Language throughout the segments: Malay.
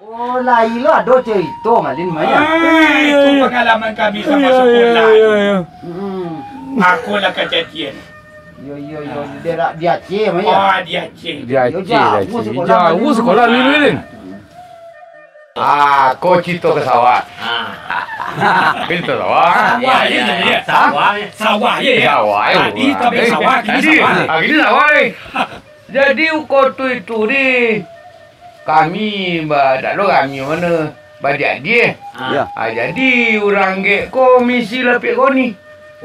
Oh, lain lah ada cerita Malin Maya. Itu pengalaman kami sama sekolah. Aku lah kejadian. Yo, dia Aceh Maya. Oh, dia Aceh. Jauh sekolah ni Malin. Kau cerita ke sawah. Cerita sawah. Sawah ya. Tadi tapi sawah, kini sawah. Kini sawah ni. Jadi kau tu itu ni. Kami, tak tahu kami mana. Badak dia. Jadi orang ke komisi lepik kau ni.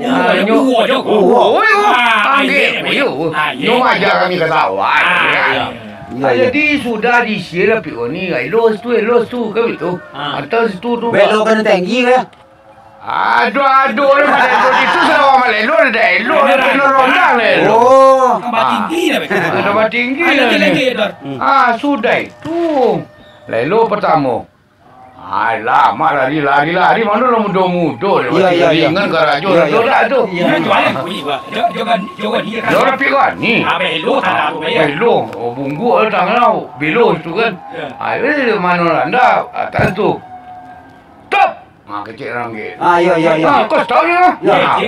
Nyom ajar kami ke sawah. Jadi sudah di-share lepik kau ni. Elos tu. Kau itu. Atas tu. Belok kena tinggi ke? Aduh, itu sama Malelo dah elok dah kena rondang elok. Oh, Tambah tinggi dah. Tambah tinggi dah. Lagi Dor. Sudah itu. Lelo pertama. Lama lari mana lah muda-muda. Iya. Ringan karajo dah tu. Jangan dia kan. Dia pi kan ni. Belo tanah aku bayar. Belo, bunggu tangan belo tu kan. Mana anda atas tu. Top. Kecil ranggit. Ya. Kau tahu ya?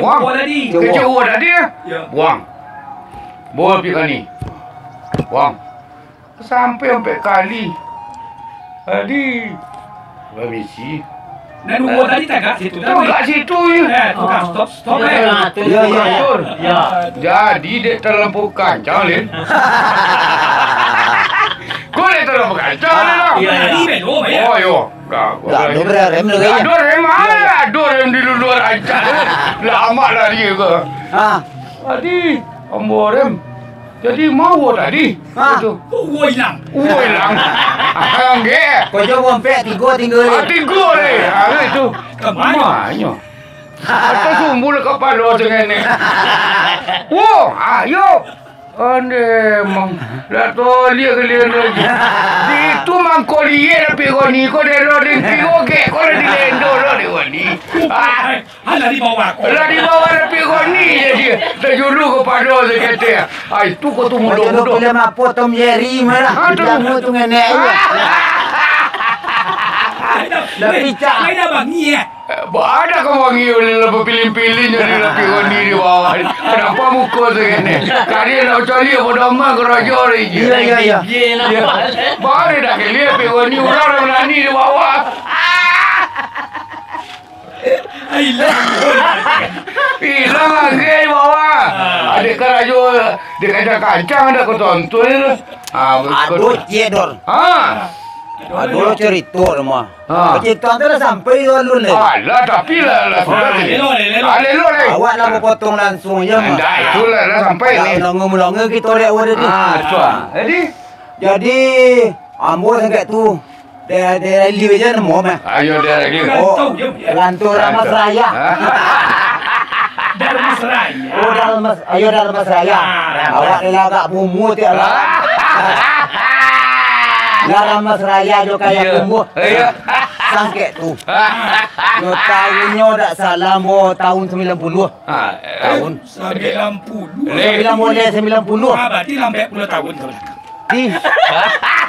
Buang. tadi. Kecil uang tadi ya? Buang. Buang pergi kali. Buang. Sampai kali. Tadi. Permisi. Dan uang tadi tak kat situ dah. Kat situ ya. Tukang stop. Ya. Jadi dia terlampau kancang Lin. Kau dia terlampau kancang Lin. Tadi belo bayar. Oh yo. Tak ada rem lagi ya. Ada rem mana? Ada rem di luar aja. Lama lah dia ke. Tadi ambo rem. Jadi mau tadi. Itu. Uang hilang. Angge. Kau jom pek tiga tinggal. Tiga ni. Itu. Kemana? Atau sumbu le kepala dengan ni. Ayo. Ande mang la to lihat kalian lagi. Di itu mang kau lihat tapi kau ni kau dah di tiga ke kau dah di lendo di kau ni. Hala di bawah aku. Lah di bawah tapi kau ni jadi terjulu kepada sekete. Itu kau tu muda. Kau film apa Tom Jerry mana? Kamu tu nenek ya. Dah picak. Dah bangi ya. Ada kau wangi oleh lepas pilih-pilih jadi lebih kau ni di bawah. Kenapa muka segini? Kali nak cari bodoh amat keraja lagi. Iya. Baru dah kali lebih kau ni orang berani di bawah. Hilang lagi di bawah. Adik keraja dia kata kancang ada kau tonton. Aduh, cedor. Aduh, cerita rumah. Cerita tu dah sampai dulu ni. Alah, tapi lah sudah. Lelo. Awak nak potong langsung je mah. Dah itulah dah sampai ni. Melongo kita lihat wadah ni. Jadi, ambo sangat tu. Dia liu je nemu mah. Ayo dia lagi. Lantur Ramas Raya. Dalam Seraya. Dalam Mas Raya. Awak ni agak bumbu tu lah. Dalam Mas Raya jo kayak bumbu. Sangkek tu. Yo tahunnya tak salah mo tahun 90. Tahun 90. Boleh 90. Berarti lambat 10 tahun ke belakang.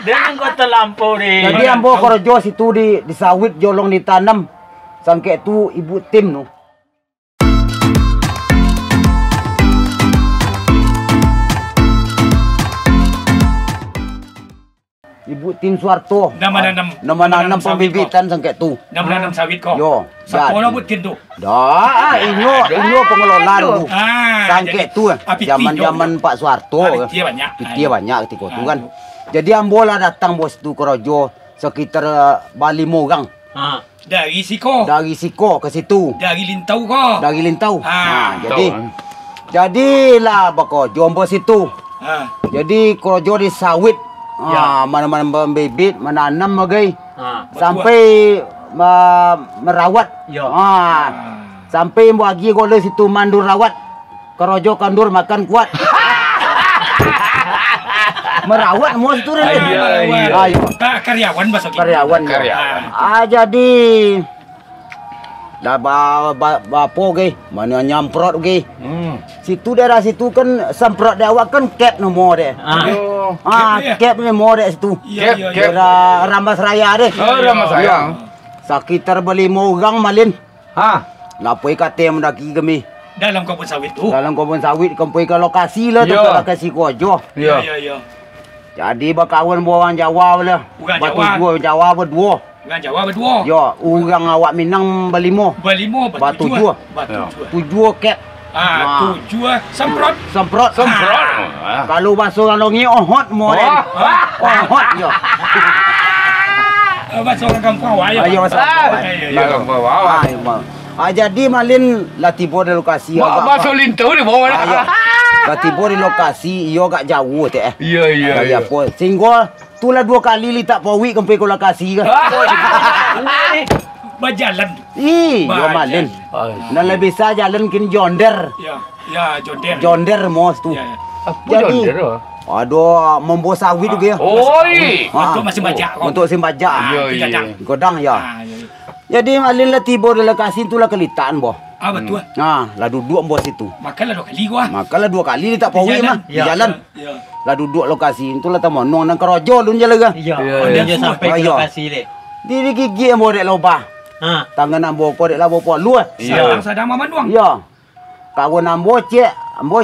Dengan kau terlampau ni. Jadi ambo kerja situ di sawit jolong ditanam. Sangkek tu ibu tim tu. Ibu tim Suarto. Nama nanam pembibitan sangkek tu. Nama nanam sawit kau. Yo. Sekolah butin tu. Dah, inyo pengelola tu. Sangkek tu zaman-zaman Pak Suarto. Pitia banyak ketika tu kan. Jadi ambola datang bos tu kerojo sekitar Bali Mogang. Dari Siko ke situ. Dari Lintau. Jadilah bako jombo situ. Jadi kerojo di sawit. Mana-mana membibit, menanam bagai. Sampai merawat. Sampai bagi gole situ mandur rawat. Kerojo kandur makan kuat. Merawat mau situ ni. Karyawan bahasa kita. Karyawan. Jadi dah bapo ke, mana nyamprot ke. Situ daerah situ kan semprot dia awak kan cap nomor dia. Cap nomor dia situ. Daerah Rambas Raya deh. Oh, Rambas Raya. Sekitar 5 orang malin. Lapoi kate mendaki kami. Dalam kebun sawit tu. Dalam kebun sawit kempai ke lokasi lah tu lokasi Kojo. Ya. Jadi berkawan orang Jawa lah. Orang Jawa berdua. Orang Jawa berdua. Ya, orang awak Minang berlima. Batu jua. Tujuh kep. Tujuh semprot. Semprot. Kalau basuh orang ni ohot model. Ohot je. Basuh orang kampung awak ya. Ayo basuh. Jadi malin lah tiba di lokasi. Basuh lintu ni bawa dah. Lah tiba di lokasi, iyo agak jauh teh. Ya. Sehingga tulah 2 kali li tak pawi kempai ke lokasi ke. Berjalan. Iya malin. Nan lebih bisa jalan kin jonder. Ya, jonder. Jonder mos tu. Jadi aduh membawa sawit tu ke. Untuk masih bajak kau. Untuk simbajak. Ya. Godang ya. Jadi malin lah tiba di lokasi tu lah kelitaan boh. Betul. Lah duduk bos situ. Makanlah 2 kali gua. Makanlah 2 kali dia tak pawi mah. Di jalan. Ya. Lah duduk lokasi itu lah tamonong nang kerojo lun jalan ke. Dia sampai ke lokasi dek. Diri gigi yang bodek lobah. Tangan nak boko dek lah boko luar. Sadang mamanduang. Ya. Kawan ambo cek. Ambo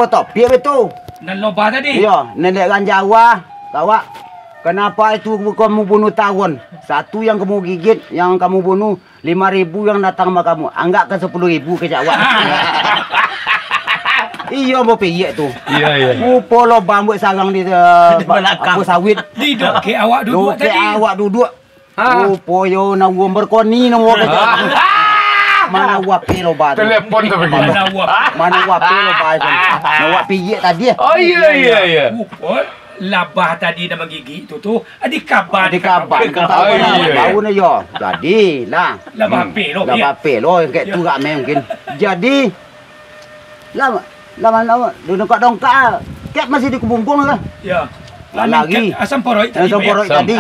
topi betul. Nan lobah tadi. Ya, nenek kan Jawa. Kawak. Kenapa itu kamu bunuh tawon? Satu yang kamu gigit, yang kamu bunuh 5.000 yang datang sama kamu. Anggap ke 10.000 ke Jawa. Iya mau piyek tu. Iya. Rupa lobang buat sarang di belakang sawit. Di dok ke awak duduk tadi. Awak duduk. Rupa yo nak berkoni nak buat kerja. Mana wapi loba tu? Telepon tu begini. Mana wapi loba tu? Nak wap piyek tadi. Oh iya. Labah tadi dah menggigit tu dikabar. Bau na yo. Jadi lah. Labah pelo. Labah pelo kayak tu gak mungkin. Jadi lama dekat dongkak. Kayak masih di kubung-kubung lah. Ya. Lagi. Asam poroi tadi.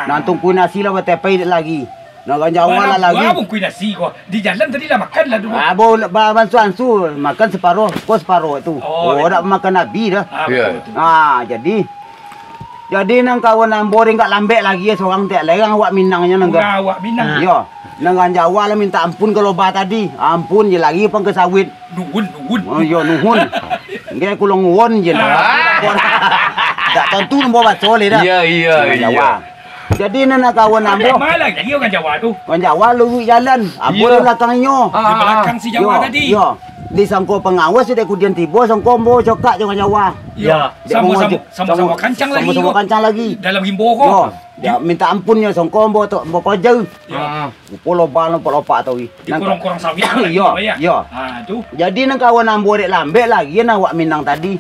Nantung kuih nasi lah buat tepai lagi. Nak Jawa lah lagi. Abang kuih nasi kau. Di jalan tadi lah makan lah dulu. Abang bantu makan separuh. Kau separuh tu. Nak makan Nabi dah. Jadi nang kawan nang boring kat lambek lagi seorang tak lerang awak Minangnya nang. Awak Minang. Ya. Nang Jawa lah minta ampun ke lobah tadi. Ampun je lagi pang ke sawit. Nuhun. Oh ya nuhun. Ngai kulong won je lah. Tak tentu bawa soleh dah. Iya. Jadi nak kawan ambo. Mana lagi orang Jawa tu? Orang Jawa lu jalan. Ambo di belakangnya. Di belakang si Jawa tadi. Ya. Di sangko pengawas dia kemudian tiba sangko ambo cokak dengan Jawa. Ya. Sama-sama kancang lagi. Sama-sama kancang lagi. Dalam himbo kau. Ya, minta ampunnya sangko ambo tu ambo kerja. Ya. Lopak tu. Di kurang-kurang sawit. Ya. Tu. Jadi nang kawan ambo dek lambek lagi nak awak Minang tadi.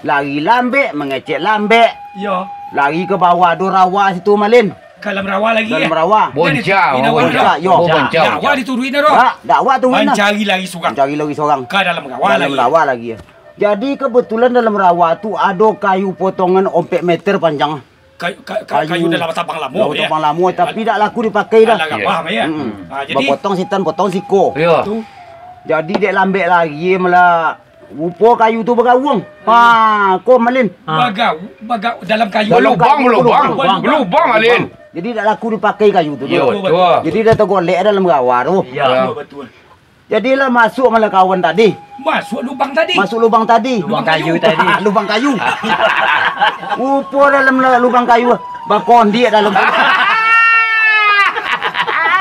Lari lambek mengecek lambek. Ya. Lari ke bawah do rawa situ malin. Dalam rawa lagi Dalam rawa. Boncang. Dakwah dituruin dah. Dakwah tu mana? Mencari lagi seorang. Ke dalam rawa lagi. Dalam rawa lagi. Jadi kebetulan dalam rawa tu ada kayu potongan 4 meter panjang. Kayu dalam tabang lamu. Dalam tabang lamu tapi tak laku dipakai dah. Jadi potong sitan potong siko. Ya. Jadi dek lambek lagi malah rupa kayu tu bergawang. Kau malin. Bagau dalam kayu. Berlubang Alin. Jadi tak laku dipakai kayu tu. Betul. Jadi dah tergolek dalam rawa tu. Ya, betul. Jadilah masuk malah kawan tadi. Masuk lubang tadi. Lubang kayu tadi. Lubang kayu. Rupa dalam lubang kayu. Bakon dia dalam.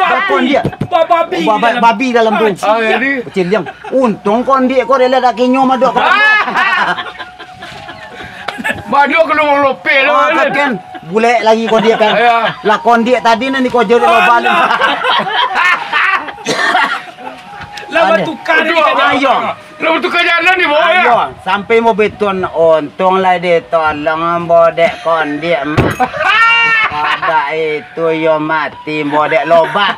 Bakon dia. Babi dalam tu. Kecil yang. Untung kondik kau dia tak kinyo madok. Madok ke lubang lope lah. Kan. Bulek lagi kondik kan. Lah kondik tadi nanti kau jadi lubang. Lawan tukar ni Lawan tukar jalan di bawah ya. Ayo, sampai mau beton untung lah dia tolong bodek kondik. Pada itu yo mati bodek lobak.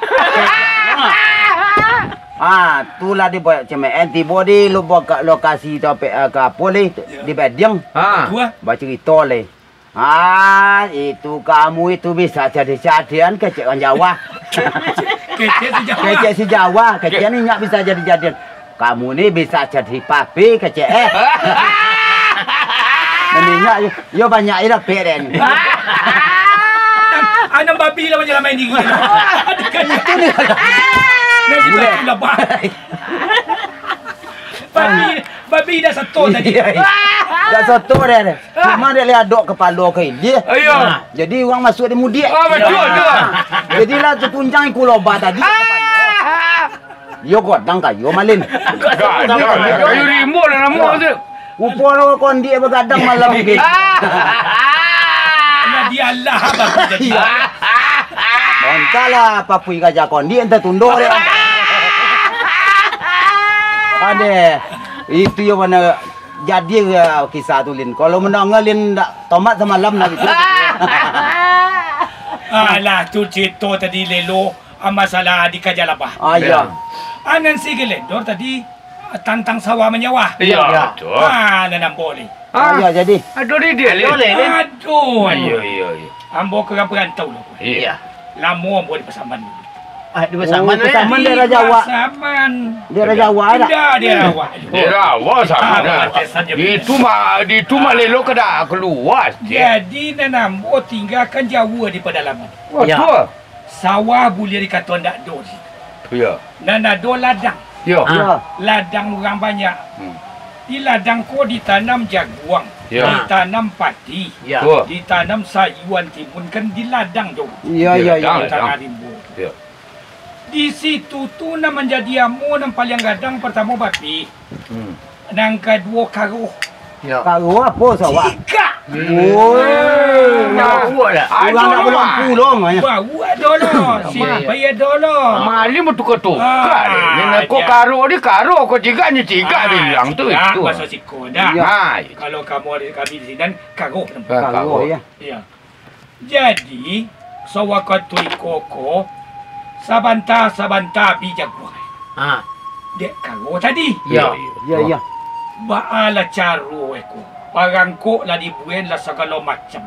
Itulah di boyak cemek antibody lu buka lokasi topik kapol di Bediang. Baca cerita le. Itu kamu itu bisa jadi jadian ke Jawa. Kecek si Jawa. Kecek si Jawa. Kecek ni nggak bisa jadi-jadian. Kamu ni bisa jadi papi kecek Mendingan yo banyak ira peren. Anang babi lah macam main diri. Itu ni. Nanti babi lah. Babi dah satu tadi. Dah satu dah. Cuma dia lihat dok kepala ke dia. Jadi orang masuk dia mudik. Betul tu. Jadilah terpuncang kuloba tadi. Yo godang kayu malin. Kayu rimbo lah nama tu. Upor kon dia begadang malam gitu. Dia Allah abang jadi. Entahlah papui gajah kon dia ente tunduk dia. Ade, itu yang mana jadi kisah tu Lin. Kalau menangalin tomat semalam nak itu. Alah tu cerita tadi lelo masalah di Kajalabah. Ya. Anan si Gelendor tadi tantang sawah menyawah. Ya, betul. Nanam boleh. Ya jadi. Aduh dia Lin. Aduh. Ya. Ambo ke perantau lah. Iya. Lama ambo di Pasaman. Di Pasaman Pasaman daerah Jawa. Pasaman. Daerah Jawa ada. Daerah Jawa. Jawa sama. Itu mah lelo kada keluar. Jadi nanam ambo tinggalkan Jawa di pedalaman. Betul. Sawah boleh dikata ndak do. Ya. Nana do ladang. Ya. Ladang orang banyak. Di ladang ko ditanam jaguang, ditanam padi, ditanam sayuran timun kan di ladang tu. Ya. Ya. Di situ tu nak menjadi amu yang paling gadang pertama babi, yang kedua karo. Karo apa sawah? Tiga. Orang nak belum pulang. Baru ada lah. Siapa yang ada lah. Mali mu tukar-tukar. Nena ko karo ni karo ko tiga bilang tu itu. Masuk siko dah. Kalau kamu ada kami di sini dan karo. Karo ya. Ya. Jadi sawah katui koko sabanta bijak buah. Dek karo tadi. Ya. Baala caro eko. Parangko lah dibuat lah segala macam.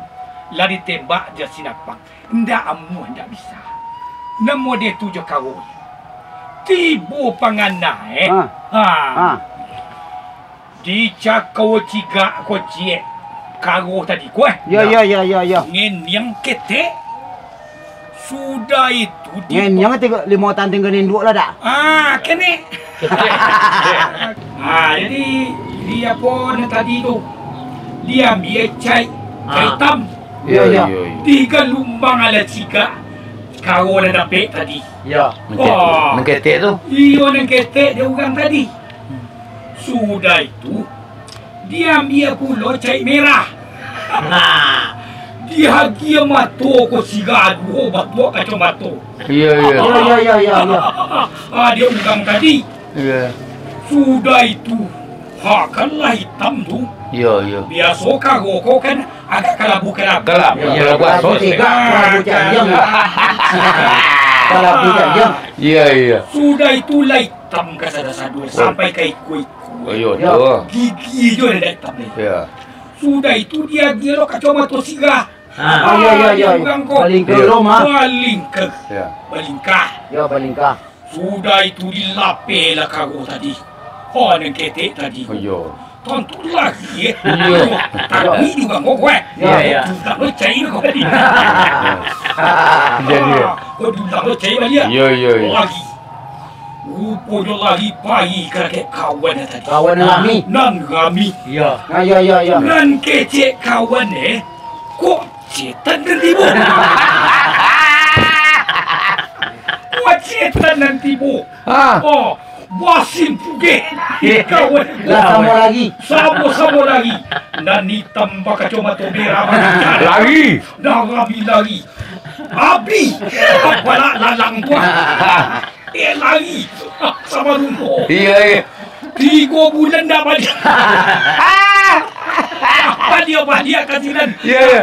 Lah ditembak dia sinapak. Ndak amu ndak bisa. Namo dia tujuh karo. Tibu pangana Dicak kau ciga kau cie. Karo tadi kau Ya. Ngin yang ketek. Sudah itu yang 5 tahun tinggal induk lah dak. Kene. Jadi dia pun tadi tu dia ambil cai hitam. Ya. Tiga lumbang ala ciga. Kau dah dapat tadi. Ya. Mengketek tu. Iyo nang ketek dia orang tadi. Sudah itu dia ambil pula cai merah. Dia dia mato ko siga aduh batua kacau mato. Ya. Dia ugang tadi. Ya. Sudah itu kalah hitam tu. Ya. Biasa karo ko kan agak kelabu-kelabu. Ya, buat Kelabu jajang. Kelabu jajang. Ya. Sudah itu lah hitam ke sada-sada sampai ke iku-iku. Ya. Gigi je dah hitam ni. Ya. Sudah itu dia lo kacau mato siga. Ya. Paling ke rumah. Paling ke. Ya. Paling kah. Sudah itu dilapih lah karo tadi. Nang ketek tadi. Tentu lagi tapi juga kau Ya. tak percaya kau tadi. Jadi. Kau tak percaya dia. Ya. Lagi. Rupanya lagi pagi kakek kawan tadi. Kawan kami. Nan kami. Ya. Nan kecek kawan kok cetan nanti bu. Kok cetan nanti bu. Wasim puge. Kawan. Sama lagi. Dan hitam bakal cuma tu merah. Lagi. Dah lagi. Abdi. Apalah lalang tua. Lagi. Sama rumah. Iya. 3 bulan dah balik. Dia kasihan.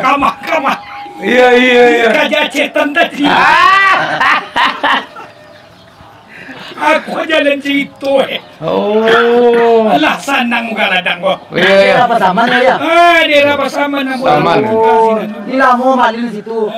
Kamar. Iya. Kerja cetan tadi. Aku jalan cerita Alah sanang muka ladang kau. Dia apa sama ya? Dia apa sama nak Sama. Di lamo malin situ.